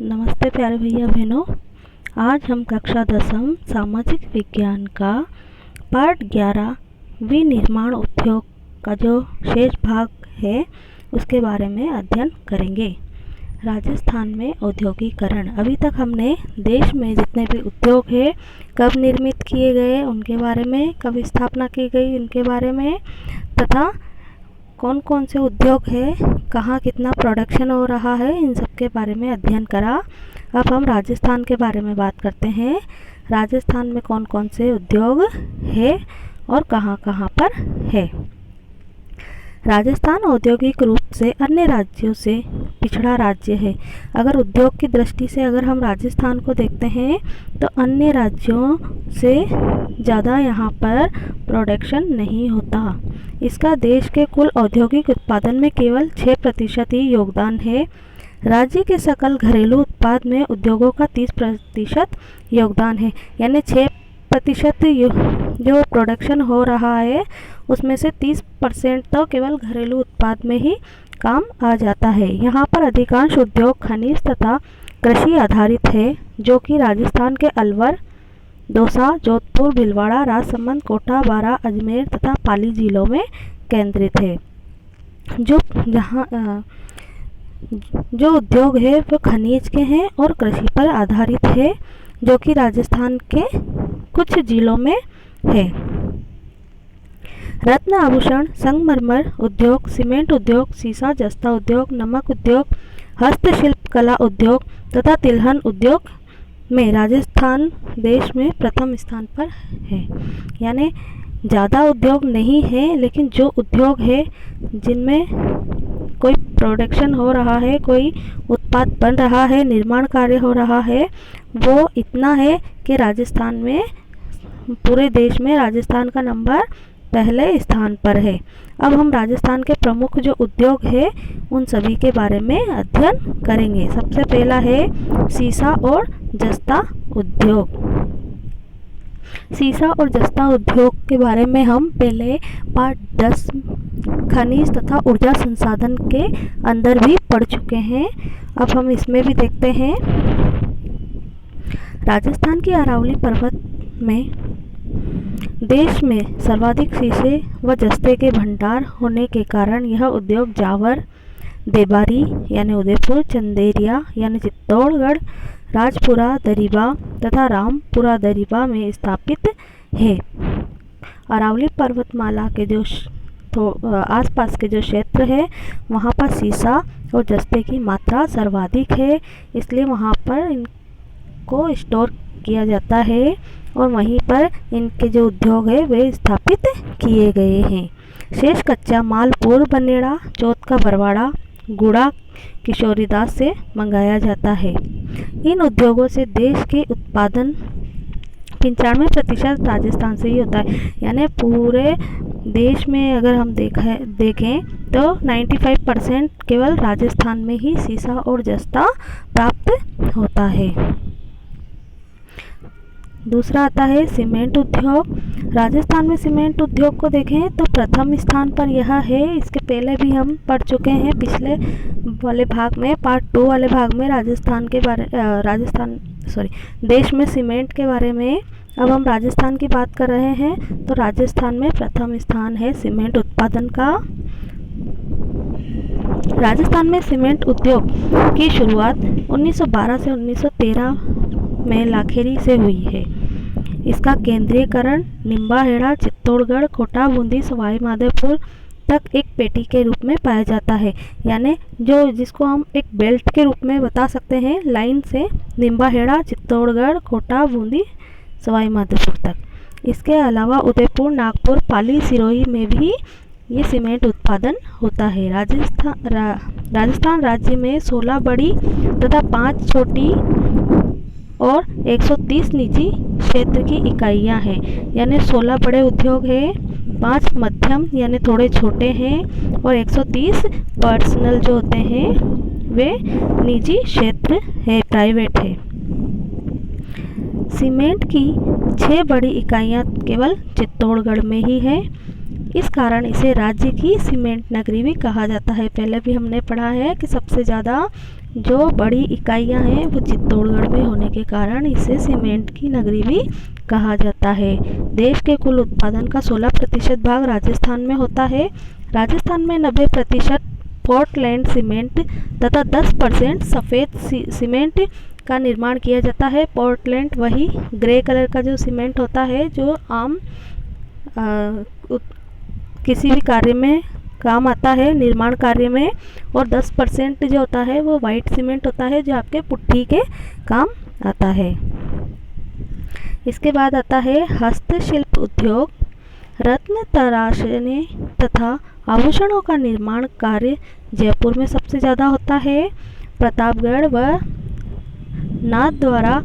नमस्ते प्यारे भैया बहनों। आज हम कक्षा 10वीं सामाजिक विज्ञान का पाठ 11 विनिर्माण उद्योग का जो शेष भाग है उसके बारे में अध्ययन करेंगे। राजस्थान में औद्योगिकरण। अभी तक हमने देश में जितने भी उद्योग है कब निर्मित किए गए उनके बारे में, कब स्थापना की गई उनके बारे में, तथा कौन कौन से उद्योग है, कहाँ कितना प्रोडक्शन हो रहा है, इन सब के बारे में अध्ययन करा। अब हम राजस्थान के बारे में बात करते हैं। राजस्थान में कौन कौन से उद्योग है और कहाँ कहाँ पर है। राजस्थान औद्योगिक रूप से अन्य राज्यों से पिछड़ा राज्य है। अगर उद्योग की दृष्टि से अगर हम राजस्थान को देखते हैं तो अन्य राज्यों से ज़्यादा यहाँ पर प्रोडक्शन नहीं होता। इसका देश के कुल औद्योगिक उत्पादन में केवल 6% ही योगदान है। राज्य के सकल घरेलू उत्पाद में उद्योगों का 30% योगदान है। यानी 6% जो प्रोडक्शन हो रहा है उसमें से 30% तो केवल घरेलू उत्पाद में ही काम आ जाता है। यहाँ पर अधिकांश उद्योग खनिज तथा कृषि आधारित है, जो कि राजस्थान के अलवर, दौसा, जोधपुर, भीलवाड़ा, राजसमंद, कोटा, बारां, अजमेर तथा पाली जिलों में केंद्रित है। जो उद्योग है वो खनिज के हैं और कृषि पर आधारित है, जो कि राजस्थान के कुछ जिलों में है। रत्न आभूषण, संगमरमर उद्योग, सीमेंट उद्योग, सीसा जस्ता उद्योग, नमक उद्योग, हस्तशिल्प कला उद्योग तथा तिलहन उद्योग में राजस्थान देश में प्रथम स्थान पर है। यानी ज़्यादा उद्योग नहीं है, लेकिन जो उद्योग है जिनमें कोई प्रोडक्शन हो रहा है, कोई उत्पाद बन रहा है, निर्माण कार्य हो रहा है, वो इतना है कि राजस्थान में, पूरे देश में राजस्थान का नंबर पहले स्थान पर है। अब हम राजस्थान के प्रमुख जो उद्योग है उन सभी के बारे में अध्ययन करेंगे। सबसे पहला है सीसा और जस्ता उद्योग। सीसा और जस्ता उद्योग के बारे में हम पहले पाठ 10 खनिज तथा ऊर्जा संसाधन के अंदर भी पढ़ चुके हैं। अब हम इसमें भी देखते हैं। राजस्थान की अरावली पर्वत में देश में सर्वाधिक शीशे व जस्ते के भंडार होने के कारण यह उद्योग जावर, देबारी यानी उदयपुर, चंदेरिया यानी चित्तौड़गढ़, राजपुरा दरीबा तथा रामपुरा दरीबा में स्थापित है। अरावली पर्वतमाला के जो आसपास के जो क्षेत्र है वहाँ पर सीसा और जस्ते की मात्रा सर्वाधिक है, इसलिए वहाँ पर इनको स्टोर किया जाता है और वहीं पर इनके जो उद्योग है वे स्थापित किए गए हैं। शेष कच्चा माल पूर्व बनेड़ा, चौथ का बरवाड़ा, गुड़ा, किशोरीदास से मंगाया जाता है। इन उद्योगों से देश के उत्पादन 95% राजस्थान से ही होता है। यानी पूरे देश में अगर हम देखें तो 95% केवल राजस्थान में ही सीसा और जस्ता प्राप्त होता है। दूसरा आता है सीमेंट उद्योग। राजस्थान में सीमेंट उद्योग को देखें तो प्रथम स्थान पर यह है। इसके पहले भी हम पढ़ चुके हैं पिछले वाले भाग में, पार्ट 2 वाले भाग में देश में सीमेंट के बारे में। अब हम राजस्थान की बात कर रहे हैं तो राजस्थान में प्रथम स्थान है सीमेंट उत्पादन का। राजस्थान में सीमेंट उद्योग की शुरुआत 1912 से 1913 में लाखेरी से हुई है। इसका केंद्रीयकरण निम्बाहेड़ा, चित्तौड़गढ़, कोटा, बूंदी, सवाई माधोपुर तक एक पेटी के रूप में पाया जाता है। यानी जिसको हम एक बेल्ट के रूप में बता सकते हैं, लाइन से निम्बाहेड़ा, चित्तौड़गढ़, कोटा, बूंदी, सवाई माधोपुर तक। इसके अलावा उदयपुर, नागपुर, पाली, सिरोही में भी ये सीमेंट उत्पादन होता है। राजस्थान राज्य में 16 बड़ी तथा 5 छोटी और 130 निजी क्षेत्र की इकाइयां हैं। यानी 16 बड़े उद्योग हैं, 5 मध्यम यानी थोड़े छोटे हैं और 130 पर्सनल जो होते हैं वे निजी क्षेत्र है, प्राइवेट है। सीमेंट की 6 बड़ी इकाइयां केवल चित्तौड़गढ़ में ही है। इस कारण इसे राज्य की सीमेंट नगरी भी कहा जाता है। पहले भी हमने पढ़ा है कि सबसे ज़्यादा जो बड़ी इकाइयां हैं वो चित्तौड़गढ़ में होने के कारण इसे सीमेंट की नगरी भी कहा जाता है। देश के कुल उत्पादन का 16% भाग राजस्थान में होता है। राजस्थान में 90% पोर्टलैंड सीमेंट तथा 10% सफ़ेद सीमेंट का निर्माण किया जाता है। पोर्टलैंड वही ग्रे कलर का जो सीमेंट होता है जो आम किसी भी कार्य में काम आता है, निर्माण कार्य में, और 10% जो होता है वो वाइट सीमेंट होता है जो आपके पुट्ठी के काम आता है। इसके बाद आता है हस्तशिल्प उद्योग। रत्न तराशने तथा आभूषणों का निर्माण कार्य जयपुर में सबसे ज़्यादा होता है। प्रतापगढ़ व नाथद्वारा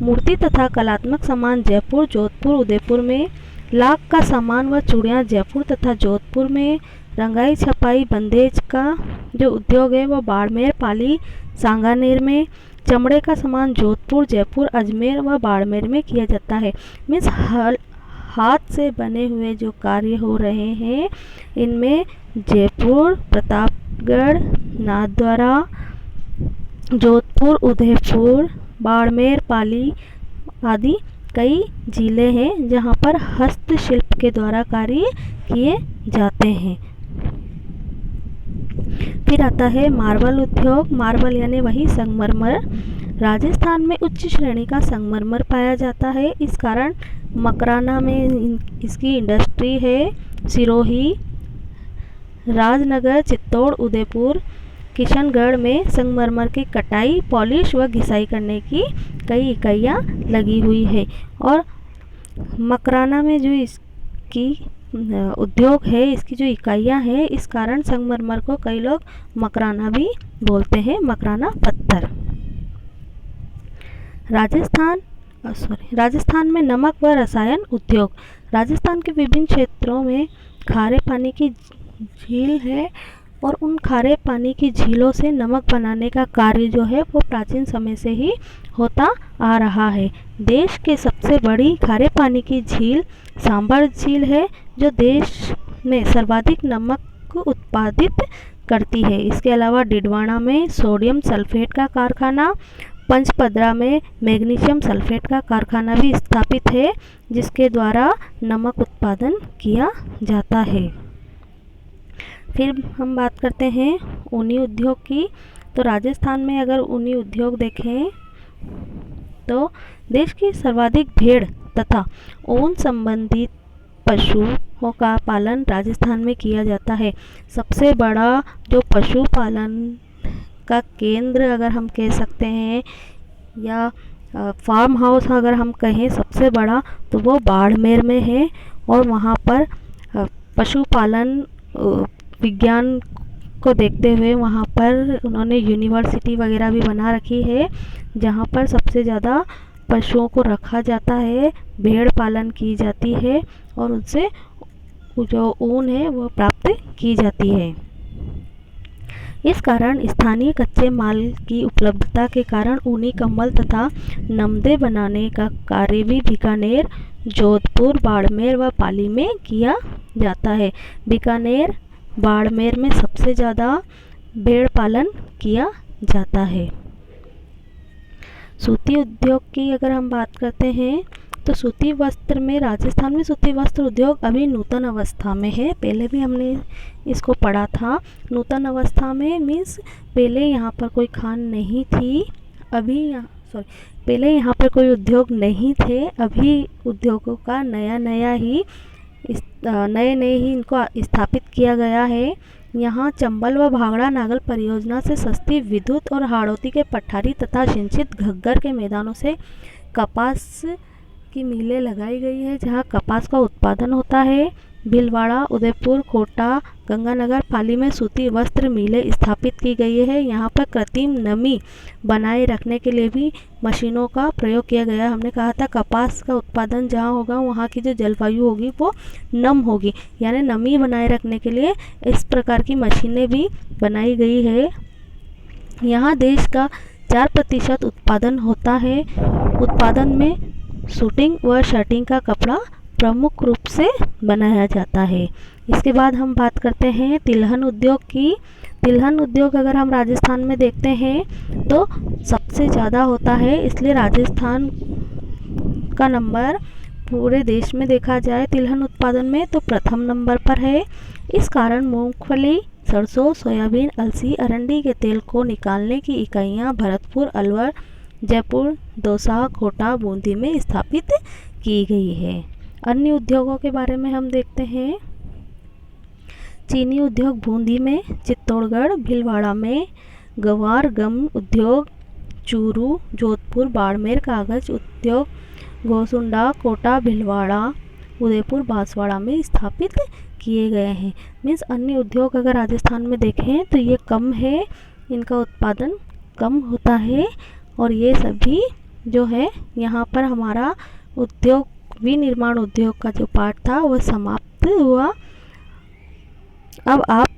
मूर्ति तथा कलात्मक सामान जयपुर, जोधपुर, उदयपुर में। लाख का सामान व चूड़ियाँ जयपुर तथा जोधपुर में। रंगाई छपाई बंदेज का जो उद्योग है वो बाड़मेर, पाली, सांगानेर में। चमड़े का सामान जोधपुर, जयपुर, अजमेर व बाड़मेर में किया जाता है। मीन्स हाथ से बने हुए जो कार्य हो रहे हैं इनमें जयपुर, प्रतापगढ़, नाथद्वारा, जोधपुर, उदयपुर, बाड़मेर, पाली आदि कई जिले हैं जहां पर हस्तशिल्प के द्वारा कार्य किए जाते हैं। फिर आता है मार्बल उद्योग। मार्बल यानी वही संगमरमर। राजस्थान में उच्च श्रेणी का संगमरमर पाया जाता है, इस कारण मकराना में इसकी इंडस्ट्री है। सिरोही, राजनगर, चित्तौड़, उदयपुर, किशनगढ़ में संगमरमर की कटाई, पॉलिश व घिसाई करने की कई इकाइयाँ लगी हुई है। और मकराना में जो इसकी उद्योग है, इसकी जो इकाइयाँ हैं, इस कारण संगमरमर को कई लोग मकराना भी बोलते हैं, मकराना पत्थर। राजस्थान में नमक व रसायन उद्योग। राजस्थान के विभिन्न क्षेत्रों में खारे पानी की झील है और उन खारे पानी की झीलों से नमक बनाने का कार्य जो है वो प्राचीन समय से ही होता आ रहा है। देश के सबसे बड़ी खारे पानी की झील सांभर झील है जो देश में सर्वाधिक नमक उत्पादित करती है। इसके अलावा डिडवाना में सोडियम सल्फेट का कारखाना, पंचपदरा में मैग्नीशियम सल्फेट का कारखाना भी स्थापित है जिसके द्वारा नमक उत्पादन किया जाता है। फिर हम बात करते हैं ऊनी उद्योग की। तो राजस्थान में अगर ऊनी उद्योग देखें तो देश की सर्वाधिक भेड़ तथा ऊन संबंधित पशुओं का पालन राजस्थान में किया जाता है। सबसे बड़ा जो पशुपालन का केंद्र अगर हम कह सकते हैं या फार्म हाउस अगर हम कहें सबसे बड़ा तो वो बाड़मेर में है और वहाँ पर पशुपालन विज्ञान को देखते हुए वहाँ पर उन्होंने यूनिवर्सिटी वगैरह भी बना रखी है जहाँ पर सबसे ज़्यादा पशुओं को रखा जाता है, भेड़ पालन की जाती है और उनसे जो ऊन है वो प्राप्त की जाती है। इस कारण स्थानीय कच्चे माल की उपलब्धता के कारण ऊनी कंबल तथा नमदे बनाने का कार्य भी बीकानेर, जोधपुर, बाड़मेर व पाली में किया जाता है। बीकानेर, बाड़मेर में सबसे ज़्यादा भेड़ पालन किया जाता है। सूती उद्योग की अगर हम बात करते हैं तो सूती वस्त्र में राजस्थान में सूती वस्त्र उद्योग अभी नूतन अवस्था में है। पहले भी हमने इसको पढ़ा था। नूतन अवस्था में मीन्स पहले यहाँ पर कोई खान नहीं थी, पहले यहाँ पर कोई उद्योग नहीं थे, अभी उद्योगों का नए ही इनको स्थापित किया गया है। यहाँ चंबल व भांगड़ा नागल परियोजना से सस्ती विद्युत और हाड़ौती के पठारी तथा सिंचित घग्गर के मैदानों से कपास की मिलें लगाई गई है जहाँ कपास का उत्पादन होता है। भीलवाड़ा, उदयपुर, कोटा, गंगानगर, पाली में सूती वस्त्र मिलें स्थापित की गई है। यहाँ पर कृत्रिम नमी बनाए रखने के लिए भी मशीनों का प्रयोग किया गया। हमने कहा था कपास का उत्पादन जहाँ होगा वहाँ की जो जलवायु होगी वो नम होगी, यानी नमी बनाए रखने के लिए इस प्रकार की मशीनें भी बनाई गई है। यहाँ देश का 4% उत्पादन होता है। उत्पादन में सूटिंग व शर्टिंग का कपड़ा प्रमुख रूप से बनाया जाता है। इसके बाद हम बात करते हैं तिलहन उद्योग की। तिलहन उद्योग अगर हम राजस्थान में देखते हैं तो सबसे ज़्यादा होता है, इसलिए राजस्थान का नंबर पूरे देश में देखा जाए तिलहन उत्पादन में तो प्रथम नंबर पर है। इस कारण मूंगफली, सरसों, सोयाबीन, अलसी, अरंडी के तेल को निकालने की इकाइयां भरतपुर, अलवर, जयपुर, दौसा, कोटा, बूंदी में स्थापित की गई है। अन्य उद्योगों के बारे में हम देखते हैं। चीनी उद्योग बूंदी में, चित्तौड़गढ़, भीलवाड़ा में, गवार गम उद्योग चूरू, जोधपुर, बाड़मेर, कागज उद्योग गोसुंडा, कोटा, भीलवाड़ा, उदयपुर, बांसवाड़ा में स्थापित किए गए हैं। मीन्स अन्य उद्योग अगर राजस्थान में देखें तो ये कम है, इनका उत्पादन कम होता है और ये सभी जो है यहाँ पर हमारा उद्योग विनिर्माण उद्योग का जो पार्ट था वह समाप्त हुआ। अब आप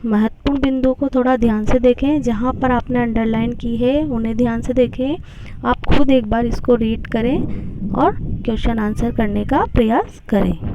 महत्वपूर्ण बिंदु को थोड़ा ध्यान से देखें, जहाँ पर आपने अंडरलाइन की है उन्हें ध्यान से देखें। आप खुद एक बार इसको रीड करें और क्वेश्चन आंसर करने का प्रयास करें।